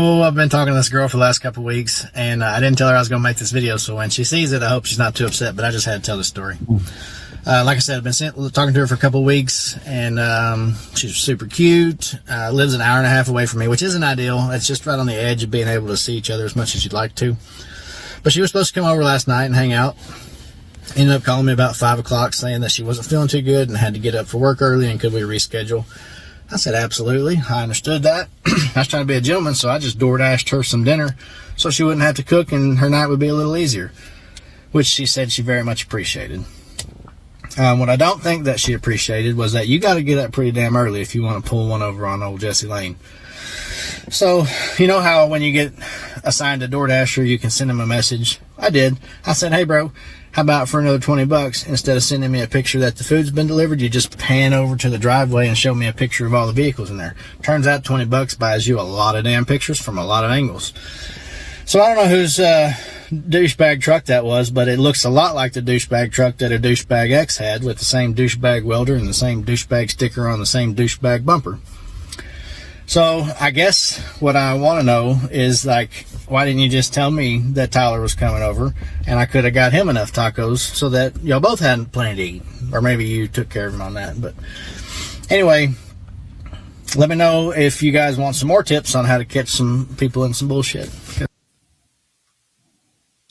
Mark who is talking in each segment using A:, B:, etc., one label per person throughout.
A: Oh, I've been talking to this girl for the last couple of weeks, and I didn't tell her I was going to make this video, so when she sees it, I hope she's not too upset, but I just had to tell the story. Like I said, I've been talking to her for a couple of weeks, and she's super cute, lives an hour and a half away from me, which isn't ideal. It's just right on the edge of being able to see each other as much as you'd like to. But she was supposed to come over last night and hang out. Ended up calling me about 5 o'clock saying that she wasn't feeling too good and had to get up for work early and could we reschedule. I said, absolutely. I understood that. I was trying to be a gentleman, so I just DoorDashed her some dinner so she wouldn't have to cook and her night would be a little easier, which she said she very much appreciated. What I don't think that she appreciated was that you got to get up pretty damn early if you want to pull one over on old Jesse Lane. So, you know how when you get assigned a DoorDasher, you can send him a message? I did. I said, hey, bro, how about for another $20? Instead of sending me a picture that the food's been delivered, you just pan over to the driveway and show me a picture of all the vehicles in there. Turns out $20 buys you a lot of damn pictures from a lot of angles. So I don't know whose douchebag truck that was, but it looks a lot like the douchebag truck that a douchebag X had with the same douchebag welder and the same douchebag sticker on the same douchebag bumper. So I guess what I want to know is, like, why didn't you just tell me that Tyler was coming over and I could have got him enough tacos so that y'all both had plenty to eat? Or maybe you took care of him on that. But anyway, let me know if you guys want some more tips on how to catch some people in some bullshit.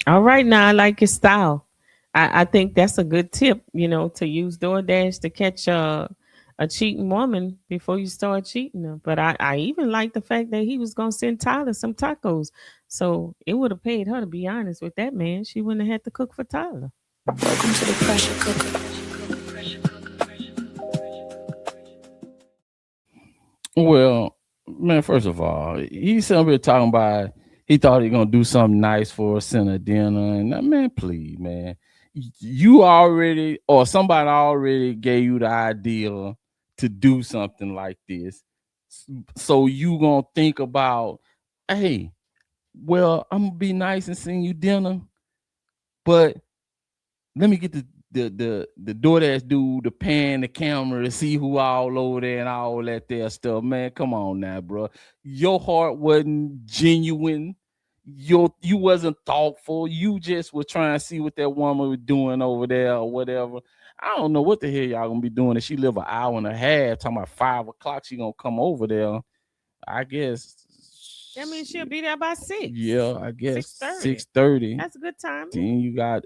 B: All right, now I like your style. I think that's a good tip, to use DoorDash to catch a cheating woman before you start cheating her. But I even like the fact that he was going to send Tyler some tacos. So it would have paid her, to be honest with that man. She wouldn't have had to cook for Tyler.
C: Welcome to the pressure cooker.
D: Well, man, first of all, he's somebody talking about he thought he gonna do something nice for us, send a dinner, and man, please, man, you already or somebody already gave you the idea to do something like this, so you gonna think about, hey, well, I'm gonna be nice and send you dinner, but let me get the DoorDash dude to pan the camera to see who all over there and all that there stuff. Man, come on now, bro. Your heart wasn't genuine. You wasn't thoughtful. You just were trying to see what that woman was doing over there or whatever. I don't know what the hell y'all gonna be doing. If she live an hour and a half, talking about 5 o'clock, she gonna come over there. I guess.
B: That means she'll be there by 6.
D: Yeah, I guess
B: 6:30. That's a good time.
D: Then you got,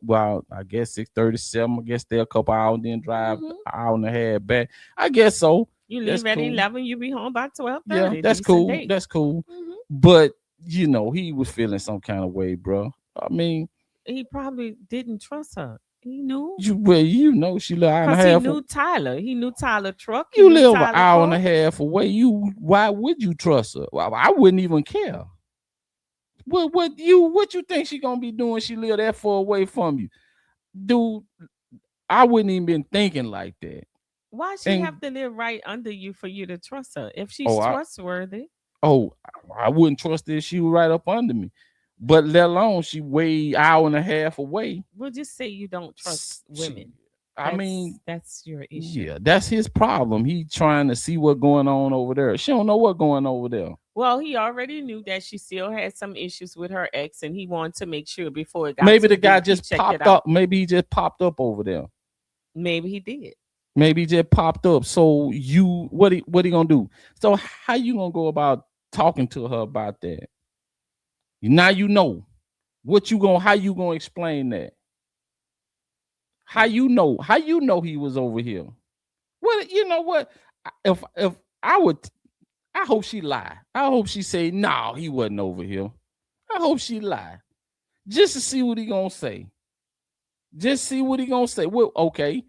D: I guess 6:37. I guess they're a couple hours, then drive an hour and a half back. I guess so.
B: You leave at 11, you be home by 12:30.
D: Yeah, that's cool. Date. That's cool. But he was feeling some kind of way, bro. I mean,
B: he probably didn't trust her. He knew.
D: She live an hour and a half.
B: He knew Tyler. He knew Tyler truck.
D: You live an hour and a half away. Why would you trust her? Well, I wouldn't even care. What you think she gonna be doing? She live that far away from you, dude. I wouldn't even been thinking like that.
B: Why she have to live right under you for you to trust her? If she's trustworthy.
D: I wouldn't trust her if she was right up under me. But let alone she way hour and a half away.
B: We'll just say you don't trust women. That's your issue.
D: Yeah, that's his problem. He trying to see what's going on over there. She don't know what's going over there.
B: Well, he already knew that she still had some issues with her ex, and he wanted to make sure before it got.
D: Maybe the guy just popped up. Maybe he just popped up over there.
B: Maybe he did.
D: Maybe he just popped up. So what he gonna do? So how you gonna go about talking to her about that? Now you know how you gonna explain that? How you know he was over here? Well, you know what? If I would, I hope she lie. I hope she say, no, he wasn't over here. I hope she lie. Just to see what he gonna say. Just see what he gonna say. Well, okay.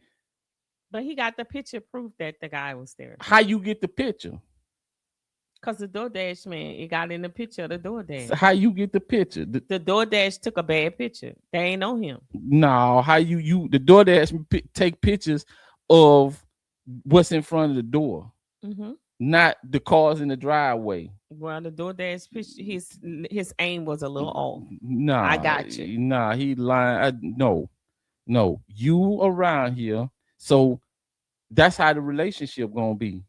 B: But he got the picture proof that the guy was there.
D: How you get the picture?
B: Because the DoorDash man, it got in the picture of the DoorDash.
D: So how you get the picture?
B: The DoorDash took a bad picture. They ain't on him.
D: No, how you the DoorDash take pictures of what's in front of the door, not the cars in the driveway.
B: Well, the DoorDash picture, his aim was a little off.
D: No,
B: I got you.
D: Nah, he lying. No, you around here, so that's how the relationship gonna be.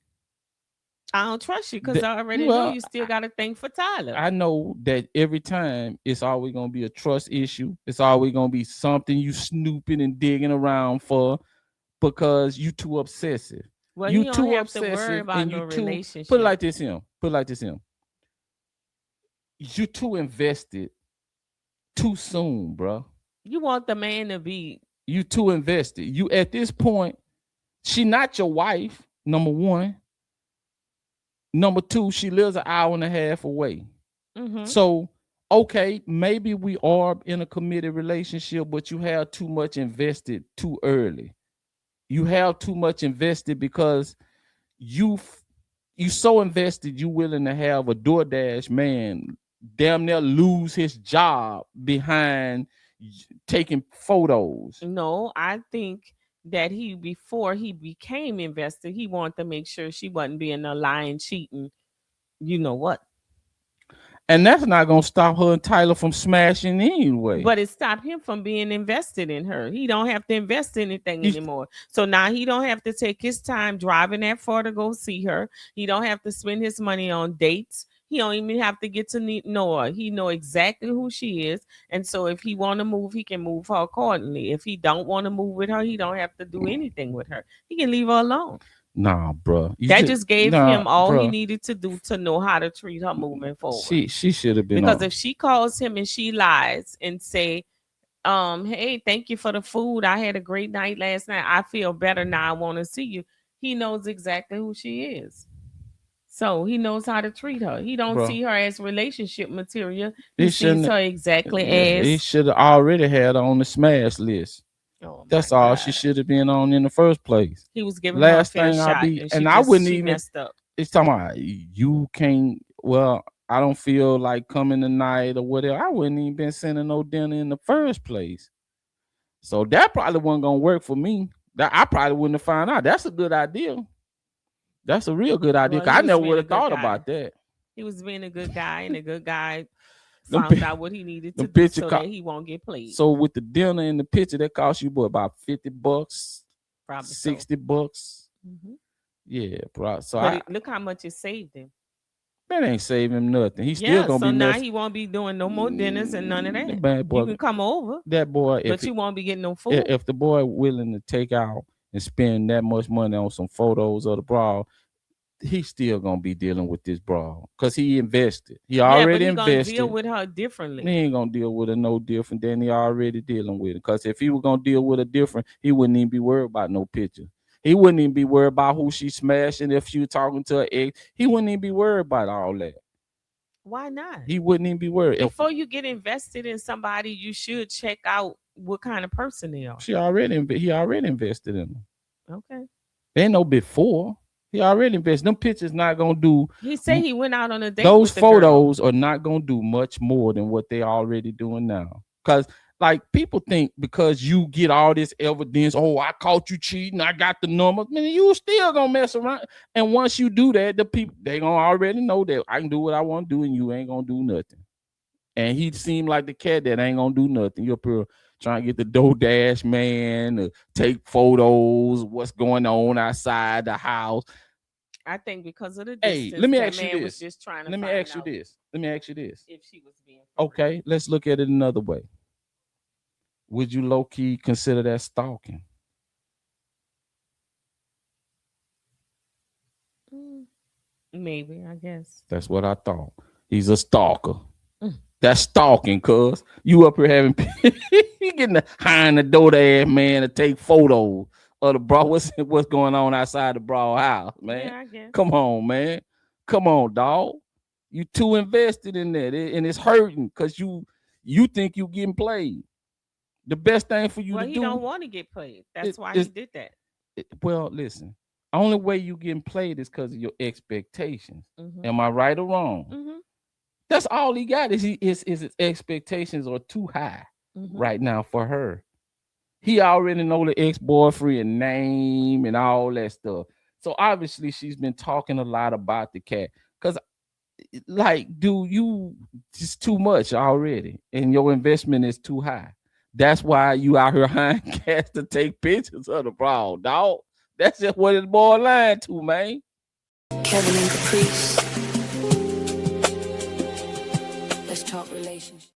B: I don't trust you because I already know you still got a thing for Tyler.
D: I know that every time it's always gonna be a trust issue. It's always gonna be something you snooping and digging around for because you too obsessive.
B: Well,
D: you
B: he don't
D: too
B: have
D: obsessive
B: to worry about
D: and
B: no
D: you too.
B: relationship.
D: Put it like this, him. Put it like this, him. You too invested too soon, bro.
B: You want the man to be.
D: You too invested. You at this point, she not your wife. Number one. Number two, she lives an hour and a half away.
B: Mm-hmm.
D: So, okay, maybe we are in a committed relationship, but you have too much invested too early. You have too much invested because you so invested you willing to have a DoorDash man damn near lose his job behind taking photos.
B: No, I think that before he became invested, he wanted to make sure she wasn't being a lying, cheating, you know what.
D: And that's not gonna stop her and Tyler from smashing anyway.
B: But it stopped him from being invested in her. He don't have to invest anything anymore. So now he don't have to take his time driving that far to go see her. He don't have to spend his money on dates. He don't even have to get to know her. He know exactly who she is. And so if he want to move, he can move her accordingly. If he don't want to move with her, he don't have to do anything with her. He can leave her alone.
D: Nah, bro.
B: That just gave him all he needed to do to know how to treat her moving forward.
D: She should have been.
B: Because if she calls him and she lies and say, hey, thank you for the food. I had a great night last night. I feel better now. I want to see you. He knows exactly who she is. So he knows how to treat her. He don't see her as relationship material. He sees her exactly as.
D: He should have already had her on the smash list.
B: Oh,
D: that's all she should have been on in the first place.
B: He was giving her a fair shot, and
D: I wouldn't even
B: messed up.
D: It's talking about you can't. Well, I don't feel like coming tonight or whatever. I wouldn't even been sending no dinner in the first place. So that probably wasn't gonna work for me. That I probably wouldn't have found out. That's a good idea. That's a real good idea. Well, I never would have thought about that.
B: He was being a good guy, and a good guy found out what he needed to do so that he won't get played.
D: So with the dinner and the picture, that cost you about $50,
B: probably
D: $60.
B: Mm-hmm.
D: Yeah, bro. So
B: look how much it saved him.
D: That ain't saving him nothing. He's still gonna
B: be. So
D: now
B: he won't be doing no more dinners and none of that. Bad boy, you can come over.
D: That boy,
B: but you won't be getting no food.
D: If the boy willing to take out and spend that much money on some photos of the bra, he's still gonna be dealing with this bra because he invested. He already invested.
B: Gonna deal with her differently.
D: He ain't gonna deal with her no different than he already dealing with it. Because if he was gonna deal with her different, he wouldn't even be worried about no picture. He wouldn't even be worried about who she smashing. If she was talking to her ex, he wouldn't even be worried about all that.
B: Why not?
D: He wouldn't even be worried.
B: Before you get invested in somebody, you should check out what kind of person they are.
D: He already invested in them.
B: Okay.
D: They know before. He already invested. Them pictures not gonna do.
B: He said he went out on a date.
D: Those photos are not gonna do much more than what they already doing now. Because like people think because you get all this evidence, oh, I caught you cheating, I got the numbers, man, you still gonna mess around. And once you do that, the people they gonna already know that I can do what I want to do and you ain't gonna do nothing. And he seemed like the cat that ain't gonna do nothing. You're up here trying to get the DoorDash man to take photos, what's going on outside the house.
B: I think because of the distance,
D: hey, let me ask you this.
B: Was just trying to
D: let me ask you this. Let me ask you this.
B: If she was being
D: okay, let's look at it another way. Would you low-key consider that stalking?
B: Maybe, I guess.
D: That's what I thought. He's a stalker. That's stalking, cuz. You up here having you getting behind the DoorDash man to take photos of the bra. What's going on outside the bra house, man?
B: Yeah, I guess.
D: Come on, man. Come on, dog. You too invested in that, and it's hurting because you think you getting played. The best thing for you to do.
B: Well, he don't want to get played. That's why he did that.
D: Well, listen. Only way you getting played is because of your expectations.
B: Mm-hmm.
D: Am I right or wrong?
B: Mm-hmm.
D: That's all he got is his expectations are too high right now for her. He already know the ex-boyfriend name and all that stuff. So obviously she's been talking a lot about the cat. Because like, dude, you just too much already. And your investment is too high. That's why you out here hiring cats to take pictures of the bra, dog. That's just what it's boiling to, man.
C: Kevin and Caprice. Let's talk relationship.